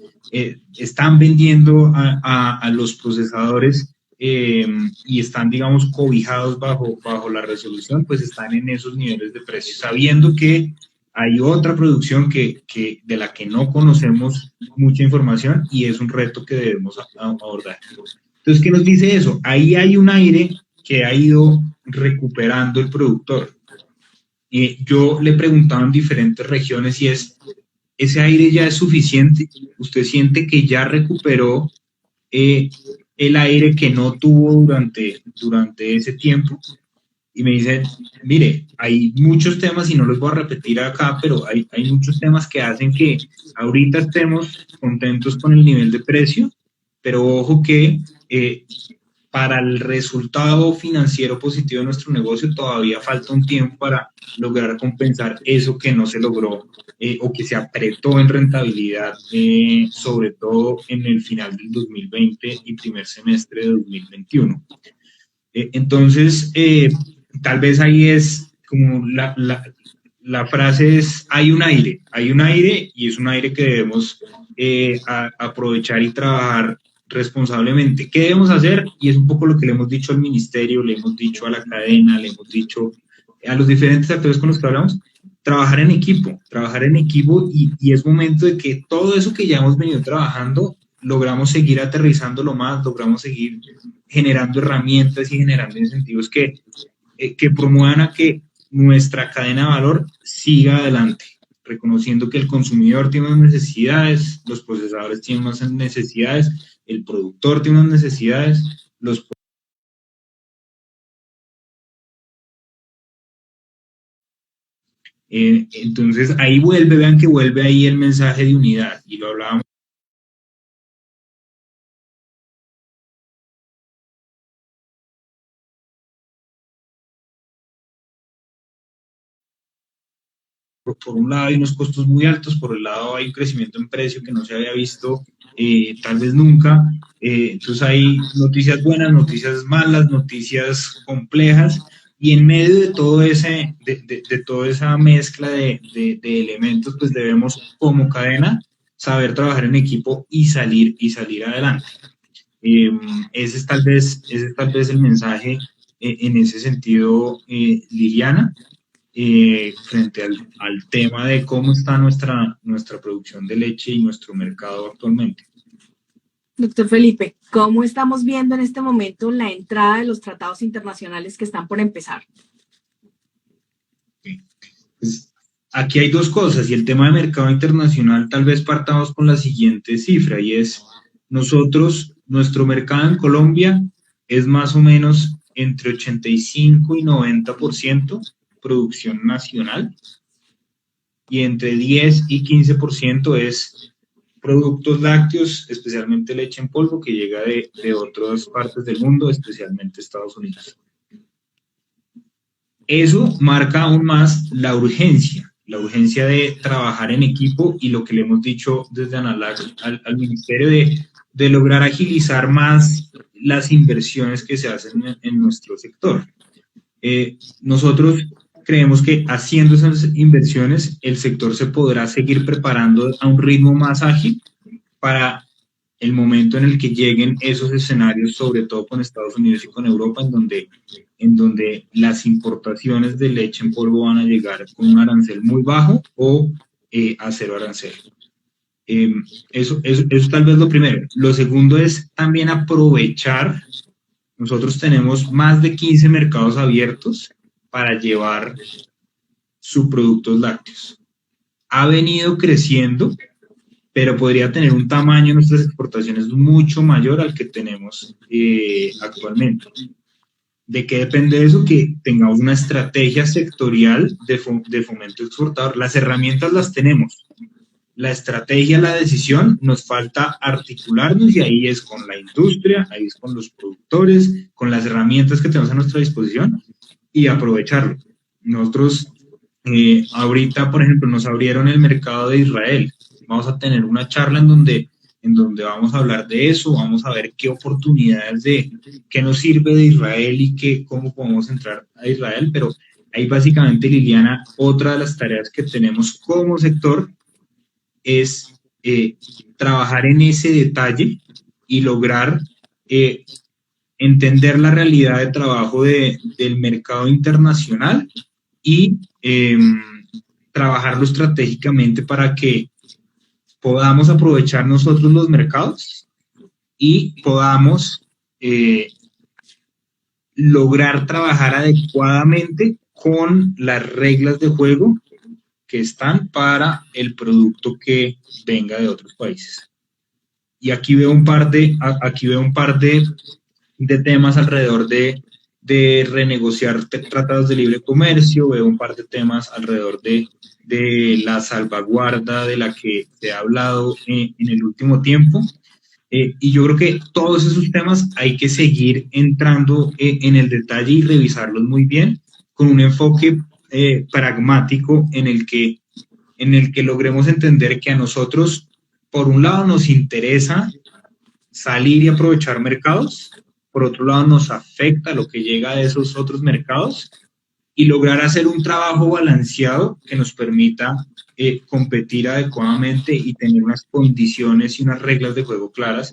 Speaker 3: están vendiendo a los procesadores y están, digamos, cobijados bajo la resolución, pues están en esos niveles de precios, sabiendo que hay otra producción de la que no conocemos mucha información y es un reto que debemos abordar. Entonces, ¿qué nos dice eso? Ahí hay un aire que ha ido recuperando el productor. Yo le preguntaba en diferentes regiones y es, ese aire ya es suficiente, usted siente que ya recuperó el aire que no tuvo durante ese tiempo. Y me dicen, mire, hay muchos temas, y no los voy a repetir acá, pero hay muchos temas que hacen que ahorita estemos contentos con el nivel de precio, pero ojo que para el resultado financiero positivo de nuestro negocio todavía falta un tiempo para lograr compensar eso que no se logró o que se apretó en rentabilidad, sobre todo en el final del 2020 y primer semestre de 2021. Entonces, tal vez ahí es como la frase es, hay un aire, y es un aire que debemos aprovechar y trabajar responsablemente. ¿Qué debemos hacer? Y es un poco lo que le hemos dicho al ministerio, le hemos dicho a la cadena, le hemos dicho a los diferentes actores con los que hablamos, trabajar en equipo, y es momento de que todo eso que ya hemos venido trabajando, logramos seguir aterrizándolo más, logramos seguir generando herramientas y generando incentivos que promuevan a que nuestra cadena de valor siga adelante, reconociendo que el consumidor tiene unas necesidades, los procesadores tienen unas necesidades, el productor tiene unas necesidades, entonces ahí vean que vuelve ahí el mensaje de unidad, y lo hablábamos por un lado hay unos costos muy altos, por el lado hay un crecimiento en precio que no se había visto tal vez nunca, entonces hay noticias buenas, noticias malas, noticias complejas, y en medio de todo de toda esa mezcla de elementos, pues debemos como cadena saber trabajar en equipo y salir adelante. Ese es tal vez el mensaje en ese sentido, Liliana. Frente al tema de cómo está nuestra producción de leche y nuestro mercado actualmente.
Speaker 1: Doctor Felipe, ¿cómo estamos viendo en este momento la entrada de los tratados internacionales que están por empezar?
Speaker 3: Pues, aquí hay dos cosas, y el tema de mercado internacional, tal vez partamos con la siguiente cifra, y es, nuestro mercado en Colombia es más o menos entre 85 y 90% producción nacional, y entre 10 y 15% es productos lácteos, especialmente leche en polvo, que llega de otras partes del mundo, especialmente Estados Unidos. Eso marca aún más la urgencia de trabajar en equipo, y lo que le hemos dicho desde ANALAC al ministerio de lograr agilizar más las inversiones que se hacen en nuestro sector. Nosotros creemos que haciendo esas inversiones el sector se podrá seguir preparando a un ritmo más ágil para el momento en el que lleguen esos escenarios, sobre todo con Estados Unidos y con Europa, en donde las importaciones de leche en polvo van a llegar con un arancel muy bajo o a cero arancel. Eso tal vez lo primero. Lo segundo es también aprovechar. Nosotros tenemos más de 15 mercados abiertos para llevar subproductos lácteos. Ha venido creciendo, pero podría tener un tamaño en nuestras exportaciones mucho mayor al que tenemos actualmente. ¿De qué depende eso? Que tengamos una estrategia sectorial de fomento exportador. Las herramientas las tenemos. La estrategia, la decisión, nos falta articularnos, y ahí es con la industria, ahí es con los productores, con las herramientas que tenemos a nuestra disposición, y aprovecharlo. Nosotros ahorita, por ejemplo, nos abrieron el mercado de Israel. Vamos a tener una charla en donde vamos a hablar de eso, vamos a ver qué oportunidades qué nos sirve de Israel y cómo podemos entrar a Israel, pero ahí básicamente, Liliana, otra de las tareas que tenemos como sector es trabajar en ese detalle y lograr entender la realidad de trabajo del mercado internacional y trabajarlo estratégicamente para que podamos aprovechar nosotros los mercados y podamos lograr trabajar adecuadamente con las reglas de juego que están para el producto que venga de otros países. Y aquí veo un par de temas alrededor de renegociar tratados de libre comercio, veo un par de temas alrededor de la salvaguarda de la que se ha hablado en el último tiempo. Y yo creo que todos esos temas hay que seguir entrando en el detalle y revisarlos muy bien, con un enfoque pragmático en el que logremos entender que a nosotros, por un lado, nos interesa salir y aprovechar mercados, por otro lado, nos afecta lo que llega de esos otros mercados, y lograr hacer un trabajo balanceado que nos permita competir adecuadamente y tener unas condiciones y unas reglas de juego claras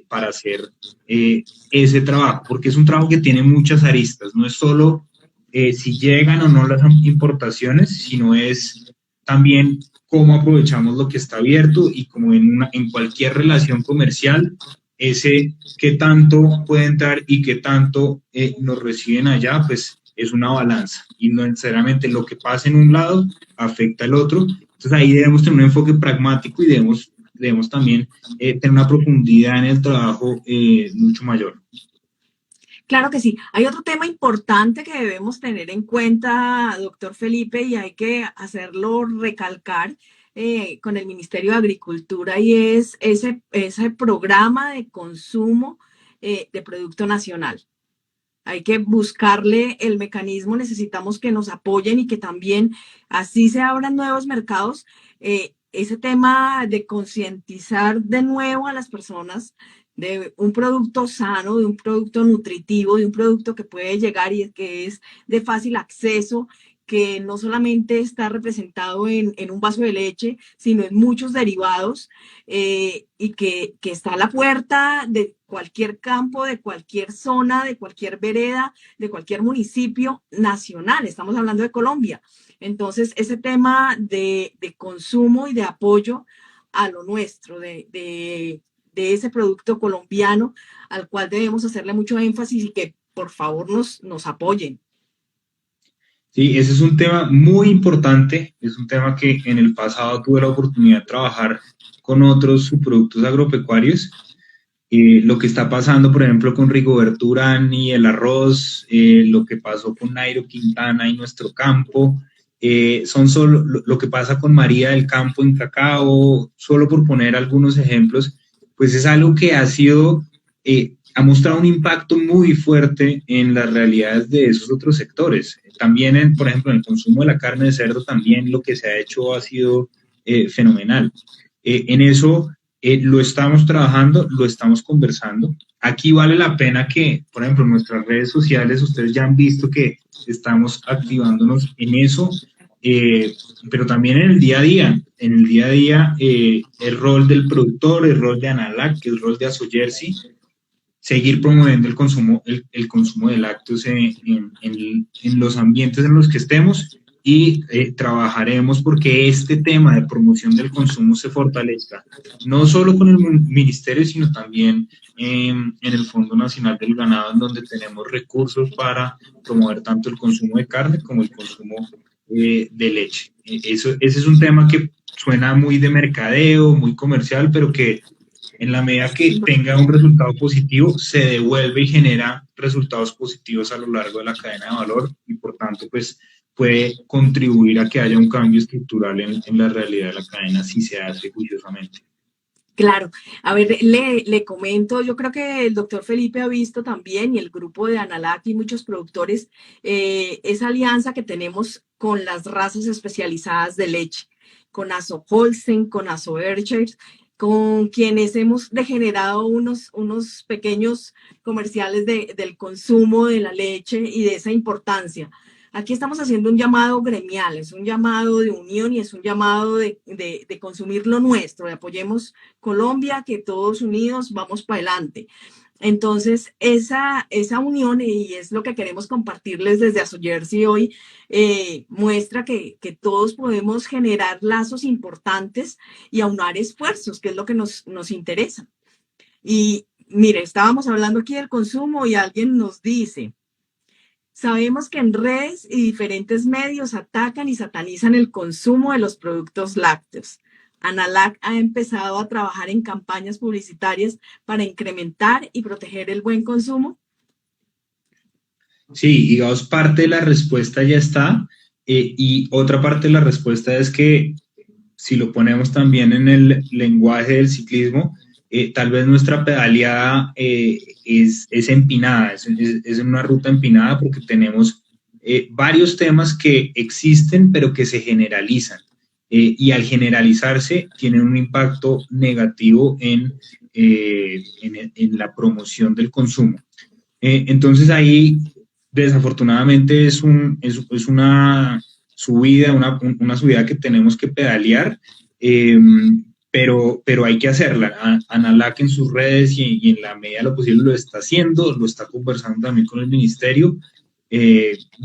Speaker 3: para hacer ese trabajo, porque es un trabajo que tiene muchas aristas, no es solo si llegan o no las importaciones, sino es también cómo aprovechamos lo que está abierto, y como en cualquier relación comercial, ese qué tanto puede entrar y qué tanto nos reciben allá, pues es una balanza, y no necesariamente lo que pasa en un lado afecta al otro. Entonces ahí debemos tener un enfoque pragmático y debemos también tener una profundidad en el trabajo mucho mayor.
Speaker 1: Claro que sí. Hay otro tema importante que debemos tener en cuenta, doctor Felipe, y hay que hacerlo recalcar con el Ministerio de Agricultura, y es ese programa de consumo de producto nacional. Hay que buscarle el mecanismo, necesitamos que nos apoyen y que también así se abran nuevos mercados. Ese tema de concientizar de nuevo a las personas de un producto sano, de un producto nutritivo, de un producto que puede llegar y que es de fácil acceso, que no solamente está representado en un vaso de leche, sino en muchos derivados, y que está a la puerta de cualquier campo, de cualquier zona, de cualquier vereda, de cualquier municipio nacional. Estamos hablando de Colombia. Entonces, ese tema de consumo y de apoyo a lo nuestro, de ese producto colombiano, al cual debemos hacerle mucho énfasis y que por favor nos apoyen.
Speaker 3: Sí, ese es un tema muy importante, es un tema que en el pasado tuve la oportunidad de trabajar con otros subproductos agropecuarios. Lo que está pasando, por ejemplo, con Rigoberto Urán y el arroz, lo que pasó con Nairo Quintana y nuestro campo, son solo lo que pasa con María del Campo en cacao, solo por poner algunos ejemplos, pues es algo que ha mostrado un impacto muy fuerte en las realidades de esos otros sectores. También, por ejemplo, en el consumo de la carne de cerdo, también lo que se ha hecho ha sido fenomenal. En eso lo estamos trabajando, lo estamos conversando. Aquí vale la pena que, por ejemplo, en nuestras redes sociales, ustedes ya han visto que estamos activándonos en eso, pero también en el día a día. En el día a día, el rol del productor, el rol de Analac, el rol de Asojersey, seguir promoviendo el consumo de lácteos en los ambientes en los que estemos, y trabajaremos porque este tema de promoción del consumo se fortalezca, no solo con el ministerio, sino también en el Fondo Nacional del Ganado, en donde tenemos recursos para promover tanto el consumo de carne como el consumo de leche. Ese es un tema que suena muy de mercadeo, muy comercial, pero que en la medida que tenga un resultado positivo, se devuelve y genera resultados positivos a lo largo de la cadena de valor, y por tanto, pues puede contribuir a que haya un cambio estructural en la realidad de la cadena si se hace juiciosamente.
Speaker 1: Claro, a ver, le comento, yo creo que el doctor Felipe ha visto también, y el grupo de Analac y muchos productores, esa alianza que tenemos con las razas especializadas de leche, con Aso Holstein, con Aso Hershey, con quienes hemos degenerado unos pequeños comerciales del consumo de la leche y de esa importancia. Aquí estamos haciendo un llamado gremial, es un llamado de unión y es un llamado de consumir lo nuestro, de apoyemos Colombia, que todos unidos vamos para adelante. Entonces, esa unión, y es lo que queremos compartirles desde Asojersey hoy, muestra que todos podemos generar lazos importantes y aunar esfuerzos, que es lo que nos interesa. Y mire, estábamos hablando aquí del consumo y alguien nos dice, Sabemos que en redes y diferentes medios atacan y satanizan el consumo de los productos lácteos. Analac ha empezado a trabajar en campañas publicitarias para incrementar y proteger el buen consumo.
Speaker 3: Sí, digamos, parte de la respuesta ya está, y otra parte de la respuesta es que si lo ponemos también en el lenguaje del ciclismo, tal vez nuestra pedaleada es empinada, es una ruta empinada porque tenemos varios temas que existen pero que se generalizan, y al generalizarse tienen un impacto negativo en la promoción del consumo. Entonces ahí desafortunadamente es una subida, una subida que tenemos que pedalear, pero hay que hacerla. Analac en sus redes y en la medida de lo posible lo está haciendo, lo está conversando también con el ministerio.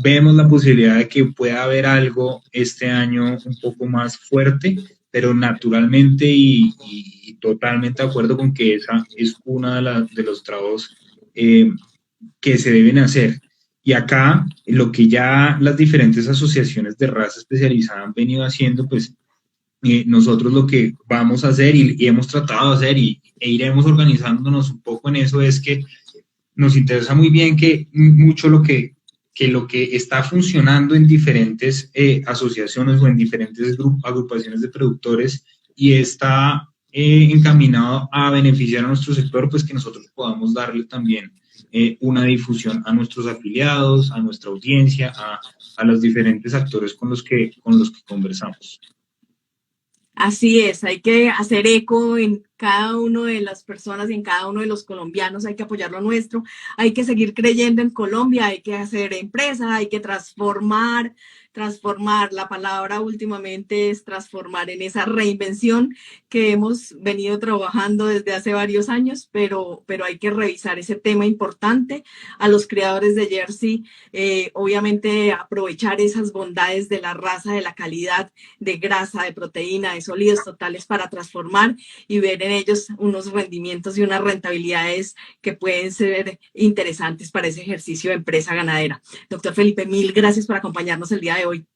Speaker 3: Vemos la posibilidad de que pueda haber algo este año un poco más fuerte, pero naturalmente y totalmente de acuerdo con que esa es una de los trabajos que se deben hacer. Y acá, lo que ya las diferentes asociaciones de raza especializada han venido haciendo, pues nosotros lo que vamos a hacer y hemos tratado de hacer e iremos organizándonos un poco en eso es que nos interesa muy bien que mucho lo que está funcionando en diferentes asociaciones o en diferentes agrupaciones de productores y está encaminado a beneficiar a nuestro sector, pues que nosotros podamos darle también una difusión a nuestros afiliados, a nuestra audiencia, a los diferentes actores con los que conversamos.
Speaker 1: Así es, hay que hacer eco en cada una de las personas y en cada uno de los colombianos, hay que apoyar lo nuestro, hay que seguir creyendo en Colombia, hay que hacer empresa, hay que transformar, la palabra últimamente es transformar en esa reinvención que hemos venido trabajando desde hace varios años, pero hay que revisar ese tema importante. A los criadores de Jersey, obviamente aprovechar esas bondades de la raza, de la calidad, de grasa, de proteína, de sólidos totales para transformar y ver en ellos unos rendimientos y unas rentabilidades que pueden ser interesantes para ese ejercicio de empresa ganadera. Doctor Felipe, mil gracias por acompañarnos el día de hoy.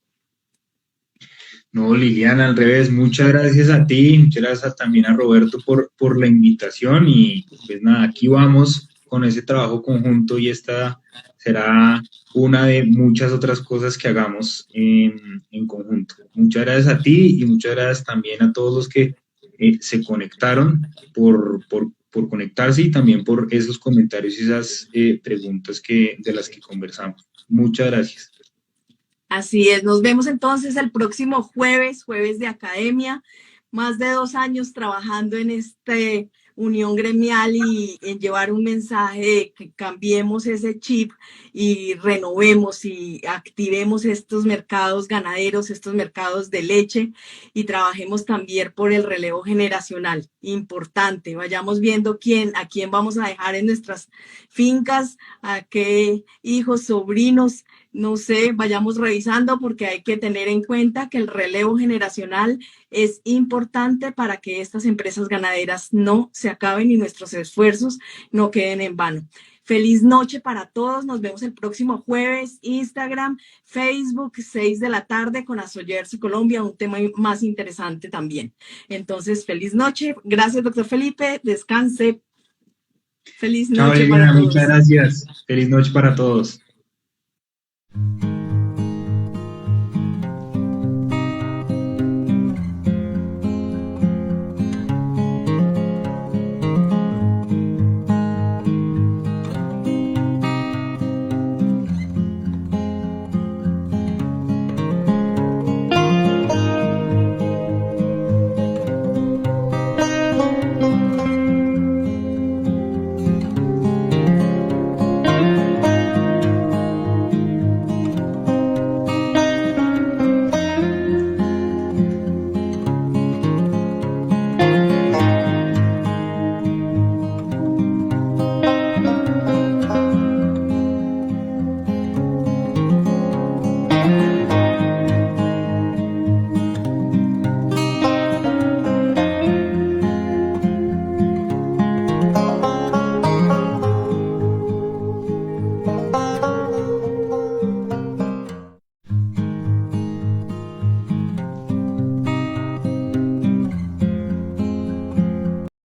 Speaker 3: No, Liliana, al revés, muchas gracias a ti, muchas gracias también a Roberto por la invitación y pues nada, aquí vamos con ese trabajo conjunto y esta será una de muchas otras cosas que hagamos en conjunto. Muchas gracias a ti y muchas gracias también a todos los que se conectaron por conectarse y también por esos comentarios y esas preguntas de las que conversamos. Muchas gracias.
Speaker 1: Así es, nos vemos entonces el próximo jueves de academia, más de 2 años trabajando en este unión gremial y en llevar un mensaje de que cambiemos ese chip y renovemos y activemos estos mercados ganaderos, estos mercados de leche y trabajemos también por el relevo generacional. Importante, vayamos viendo a quién vamos a dejar en nuestras fincas, a qué hijos, sobrinos, no sé, vayamos revisando porque hay que tener en cuenta que el relevo generacional es importante para que estas empresas ganaderas no se acaben y nuestros esfuerzos no queden en vano. Feliz noche para todos, nos vemos el próximo jueves, Instagram, Facebook, 6 de la tarde con ASOJersey Colombia, un tema más interesante también. Entonces, feliz noche, gracias doctor Felipe, descanse. Feliz noche.
Speaker 3: Chao, Liliana, para todos. Muchas gracias, feliz noche para todos.